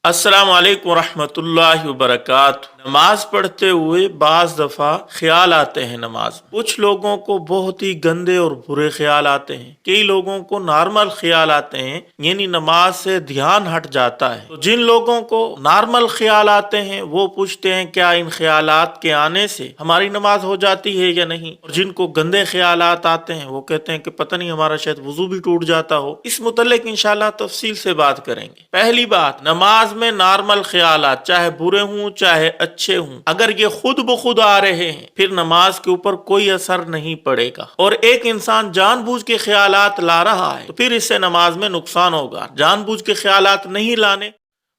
अस्सलाम वालेकुम रहमतुल्लाहि व बरकातुहू। नमाज पढ़ते हुए बाज दफ़ा ख्याल आते हैं। नमाज में कुछ लोगों को बहुत ही गंदे और बुरे ख्याल आते हैं, कई लोगों को नॉर्मल ख्याल आते हैं, यानी नमाज से ध्यान हट जाता है। तो जिन लोगों को नॉर्मल ख्याल आते हैं वो पूछते हैं क्या इन ख्यालात के आने से हमारी नमाज हो जाती है या नहीं, और जिनको गंदे ख्यालात आते हैं वो कहते हैं कि पता नहीं हमारा शायद वुजू भी टूट जाता हो। इस मुतल्लिक इंशाअल्लाह तफसील से बात करेंगे। पहली बात, नमाज में नॉर्मल ख्यालात चाहे बुरे हों चाहे अच्छे हों, अगर ये खुद ब खुद आ रहे हैं फिर नमाज के ऊपर कोई असर नहीं पड़ेगा। और एक इंसान जानबूझ के ख्यालात ला रहा है तो फिर इससे नमाज में नुकसान होगा। जानबूझ के ख्यालात नहीं लाने,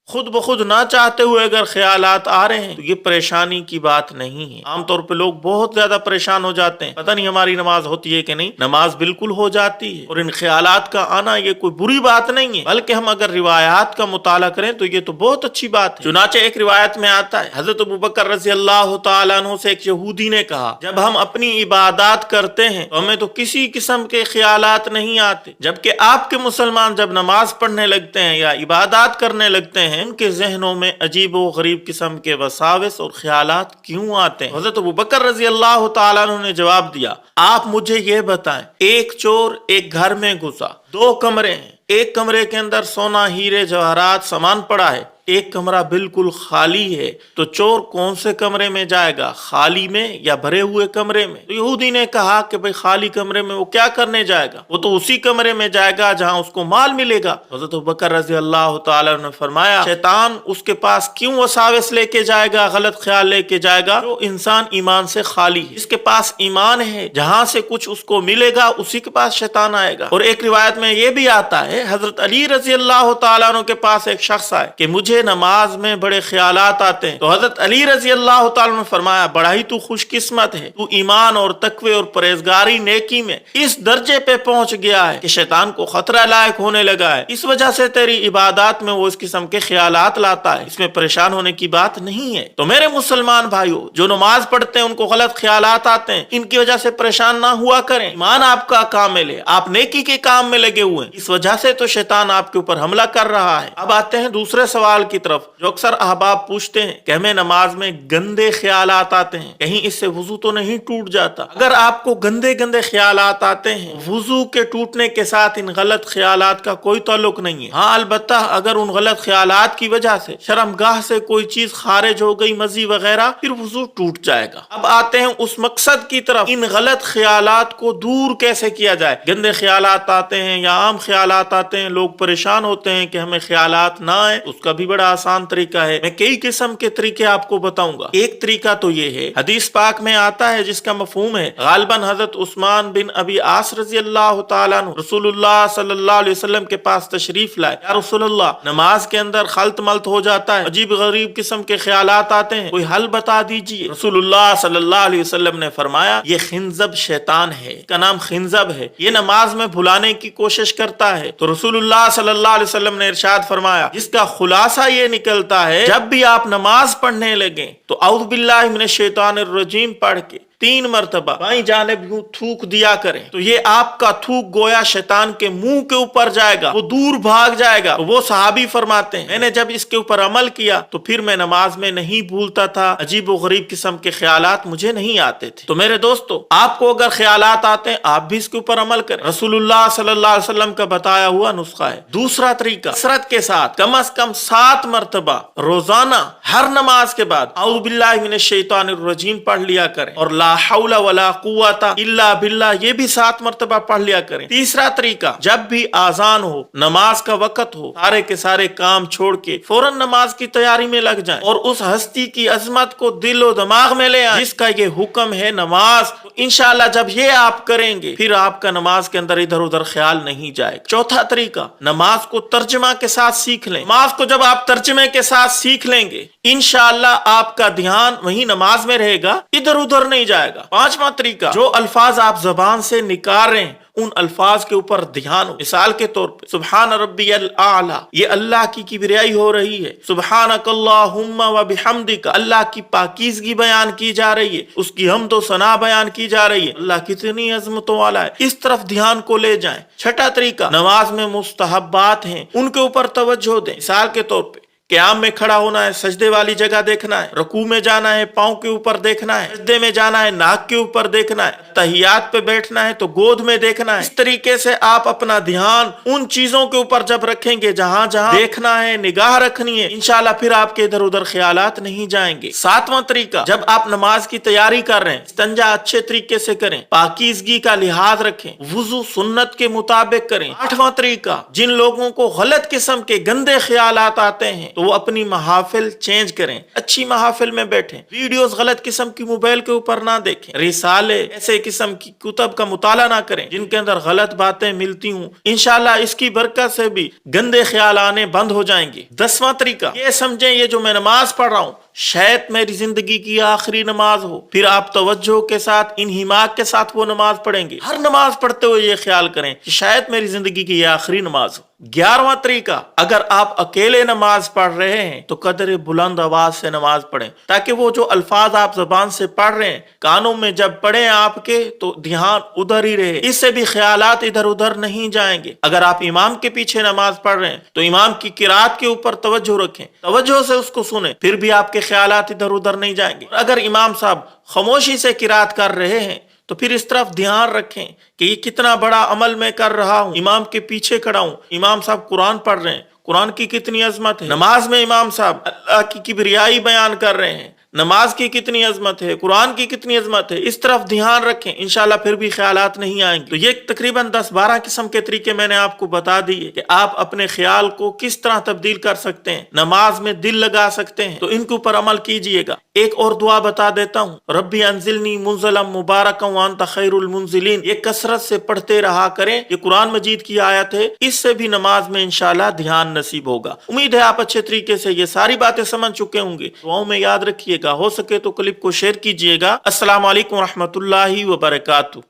खुद ब खुद ना चाहते हुए अगर ख्यालात आ रहे हैं तो ये परेशानी की बात नहीं है। आमतौर पे लोग बहुत ज्यादा परेशान हो जाते हैं, पता नहीं हमारी नमाज होती है कि नहीं। नमाज बिल्कुल हो जाती है, और इन ख्यालात का आना ये कोई बुरी बात नहीं है, बल्कि हम अगर रिवायात का मुताला करें तो ये तो बहुत अच्छी बात है। चुनाचे एक रिवायत में आता है, हजरत अबू बकर रज़ी अल्लाह तआला अन्हु से एक यहूदी ने कहा, जब हम अपनी इबादत करते हैं तो हमें तो किसी किस्म के ख्यालात नहीं आते, जबकि आपके मुसलमान जब नमाज पढ़ने लगते हैं या इबादत करने लगते हैं उनके जहनों में अजीब व गरीब किस्म के वसाविस और ख्यालात क्यों आते हैं। हज़रत अबू बकर रज़ी अल्लाह तआला अन्हु ने जवाब दिया, आप मुझे ये बताएं, एक चोर एक घर में घुसा, दो कमरे हैं, एक कमरे के अंदर सोना हीरे जवाहरात सामान पड़ा है, एक कमरा बिल्कुल खाली है, तो चोर कौन से कमरे में जाएगा, खाली में या भरे हुए कमरे में। तो यहूदी ने कहा कि भाई खाली कमरे में वो क्या करने जाएगा, वो तो उसी कमरे में जाएगा जहां उसको माल मिलेगा। हज़रत अबू बकर रज़ी अल्लाह तआला ने फरमाया, शैतान उसके पास क्यों वसाविस लेके जाएगा, गलत ख्याल लेके जाएगा, जो इंसान ईमान से खाली है। इसके पास ईमान है, जहां से कुछ उसको मिलेगा उसी के पास शैतान आएगा। और एक रिवायत में ये भी आता है, हजरत अली रज़ी अल्लाह तआला अन्हु के पास एक शख्स आए कि मुझे नमाज में बड़े ख्यालात आते हैं। तो हजरत अली रज़ी अल्लाह तआला ने फरमाया, बड़ा ही तू खुशकिस्मत है, तू ईमान और तकवे और परहेजगारी नेकी में इस दर्जे पे पहुंच गया है कि शैतान को खतरा लायक होने लगा है, इस वजह से तेरी इबादत में वो इस किस्म के ख्यालात लाता है, इसमें परेशान होने की बात नहीं है। तो मेरे मुसलमान भाइयों, जो नमाज पढ़ते हैं उनको गलत ख्यालात आते हैं, इनकी वजह से परेशान ना हुआ करें। ईमान आपका कामिल है, आप नेकी के काम में लगे हुए हैं, इस वजह से तो शैतान आपके ऊपर हमला कर रहा है। अब आते हैं दूसरे सवाल की तरफ, जो अक्सर अहबाब पूछते हैं कि हमें नमाज में गंदे ख्यालात आते हैं, कहीं इससे वुजू तो नहीं टूट जाता। अगर आपको गंदे गंदे ख्यालात आते हैं, वुजू के टूटने के साथ इन गलत ख्यालात का कोई ताल्लुक नहीं है। हाँ, अलबत्ता अगर उन गलत ख्यालात की वजह से शर्मगाह से कोई चीज खारिज हो गई, मजी वगैरह, फिर वुजू टूट जाएगा। अब आते हैं उस मकसद की तरफ, इन गलत ख्यालात को दूर कैसे किया जाए। गंदे ख्यालात आते हैं या आम ख्यालात आते हैं, लोग परेशान होते हैं कि हमें ख्यालात ना आए, उसका भी बड़ा आसान तरीका है। मैं कई किस्म के तरीके आपको बताऊंगा। एक तरीका तो ये है, हदीस पाक में आता है जिसका मफहूम है, गालिबन हजरत उस्मान बिन अबी आस रज़ी अल्लाह तआला अन्हु रसूलुल्लाह सल्लल्लाहु अलैहि वसल्लम के पास तशरीफ लाए, या रसूलुल्लाह, नमाज के अंदर खल्त मल्त हो जाता है, अजीब गरीब किस्म के ख्यालात आते हैं, कोई हल बता दीजिए। रसूलुल्लाह सल्लल्लाहु अलैहि वसल्लम ने फरमाया, ये खिंजब शैतान है, इसका नाम खिंजब है, ये नमाज में भुलाने की कोशिश करता है। तो रसूलुल्लाह सल्लल्लाहु अलैहि वसल्लम ने इरशाद फरमाया, जिसका खुलासा ये निकलता है, जब भी आप नमाज पढ़ने लगे तो औज़ु बिल्लाहि मिनश शैतानिर रजीम पढ़ के 3 मरतबा बाईं जानिब यूं थूक दिया करें, तो ये आपका थूक गोया शैतान के मुंह के ऊपर जाएगा, वो दूर भाग जाएगा। तो वो सहाबी फरमाते हैं, मैंने जब इसके ऊपर अमल किया तो फिर मैं नमाज में नहीं भूलता था, अजीब व गरीब किस्म के ख्यालात मुझे नहीं आते थे। तो मेरे दोस्तों, आपको अगर ख्यालात आते हैं आप भी इसके ऊपर अमल करें, रसूलुल्लाह सल्लल्लाहु अलैहि वसल्लम का बताया हुआ नुस्खा है। दूसरा तरीका, कसरत के साथ कम से कम 7 मरतबा रोजाना हर नमाज के बाद औज़ु बिल्लाहि मिनश शैतानिर रजीम पढ़ लिया करें, और ला हौला वला कुव्वता इल्ला बिल्लाह ये भी 7 मरतबा पढ़ लिया करें। तीसरा तरीका, जब भी आजान हो, नमाज का वक्त हो, सारे के सारे काम छोड़ के फौरन नमाज की तैयारी में लग जाएं और उस हस्ती की अजमत को दिल और दिमाग में ले आए जिसका ये हुक्म है नमाज। तो इंशाअल्लाह जब ये आप करेंगे फिर आपका नमाज के अंदर इधर उधर ख्याल नहीं जाएगा। चौथा तरीका, नमाज को तर्जमा के साथ सीख लें। नमाज को जब आप तर्जमे के साथ सीख लेंगे इंशाअल्लाह आपका ध्यान वही नमाज में रहेगा, इधर उधर नहीं जाएगा। पांचवा तरीका, जो अल्फाज आप जबान से निकाल रहे हैं उन अल्फाज के ऊपर ध्यान हो। मिसाल के तौर पे सुब्हान रब्बियल आला, ये अल्लाह की किबरियाई हो रही है। सुब्हानकल्लाहुम्मा व बिहम्दिका, अल्लाह की पाकीज़गी बयान की जा रही है, उसकी हम्द व सना बयान की जा रही है, अल्लाह कितनी अज़मतों वाला है, इस तरफ ध्यान को ले जाएं। छठा तरीका, नमाज में मुस्तहब्बात हैं उनके ऊपर तवज्जो दें। मिसाल के तौर पे क़याम में खड़ा होना है, सजदे वाली जगह देखना है, रकू में जाना है पाँव के ऊपर देखना है, सजदे में जाना है नाक के ऊपर देखना है, तहियात पे बैठना है तो गोद में देखना है। इस तरीके से आप अपना ध्यान उन चीजों के ऊपर जब रखेंगे जहां जहां देखना है, निगाह रखनी है, इंशाल्लाह फिर आपके इधर उधर ख्यालात नहीं जाएंगे। सातवां तरीका, जब आप नमाज की तैयारी कर रहे हैं, इस्तिंजा अच्छे तरीके से करें, पाकीज़गी का लिहाज रखें, वुजू सुन्नत के मुताबिक करें। आठवां तरीका, जिन लोगों को गलत किस्म के गंदे ख्यालात आते हैं तो वो अपनी महाफिल चेंज करें, अच्छी महाफिल में बैठें, वीडियोस गलत किस्म की मोबाइल के ऊपर ना देखें, रिसाले ऐसे किस्म की कुतब का मुताला ना करें जिनके अंदर गलत बातें मिलती हूँ। इंशाल्लाह इसकी बरकत से भी गंदे ख्याल आने बंद हो जाएंगे। 10वां तरीका, ये समझें ये जो मैं नमाज पढ़ रहा हूँ शायद मेरी जिंदगी की आखिरी नमाज हो, फिर आप तवज्जो के साथ इन्हिमाक के साथ वो नमाज पढ़ेंगे। हर नमाज पढ़ते हुए ये ख्याल करें कि शायद मेरी जिंदगी की ये आखिरी नमाज हो। 11वां तरीका, अगर आप अकेले नमाज पढ़ रहे हैं तो कदर बुलंद आवाज से नमाज पढ़ें ताकि वो जो अल्फाज आप जबान से पढ़ रहे हैं कानों में जब पढ़े आपके तो ध्यान उधर ही रहे, इससे भी ख्यालात इधर उधर नहीं जाएंगे। अगर आप इमाम के पीछे नमाज पढ़ रहे हैं तो इमाम की किरात के ऊपर तवज्जो रखें, तवज्जो से उसको सुने, फिर भी आपके ख्यालात इधर उधर नहीं जाएंगे। अगर इमाम साहब खामोशी से किरात कर रहे हैं तो फिर इस तरफ ध्यान रखें कि ये कितना बड़ा अमल मैं कर रहा हूँ, इमाम के पीछे खड़ा हूँ, इमाम साहब कुरान पढ़ रहे हैं, कुरान की कितनी अजमत है। नमाज में इमाम साहब अल्लाह की किबरियाई बयान कर रहे हैं, नमाज की कितनी अजमत है, कुरान की कितनी अजमत है, इस तरफ ध्यान रखें, इंशाल्लाह फिर भी ख्यालात नहीं आएंगे। तो ये तकरीबन 10-12 किस्म के तरीके मैंने आपको बता दिए कि आप अपने ख्याल को किस तरह तब्दील कर सकते हैं, नमाज में दिल लगा सकते हैं, तो इनके ऊपर अमल कीजिएगा। एक और दुआ बता देता हूँ, रब्बी अंजिलनी मुंज़लम मुबारकम व अंत खैरुल मुंजिलीन, ये कसरत से पढ़ते रहा करें, ये कुरान मजीद की आयत है, इससे भी नमाज में इंशाल्लाह ध्यान नसीब होगा। उम्मीद है आप अच्छे तरीके से ये सारी बातें समझ चुके होंगे। दुआओं में याद रखिएगा, हो सके तो क्लिप को शेयर कीजिएगा। अस्सलाम वालेकुम रहमतुल्लाहि व बरकातहू।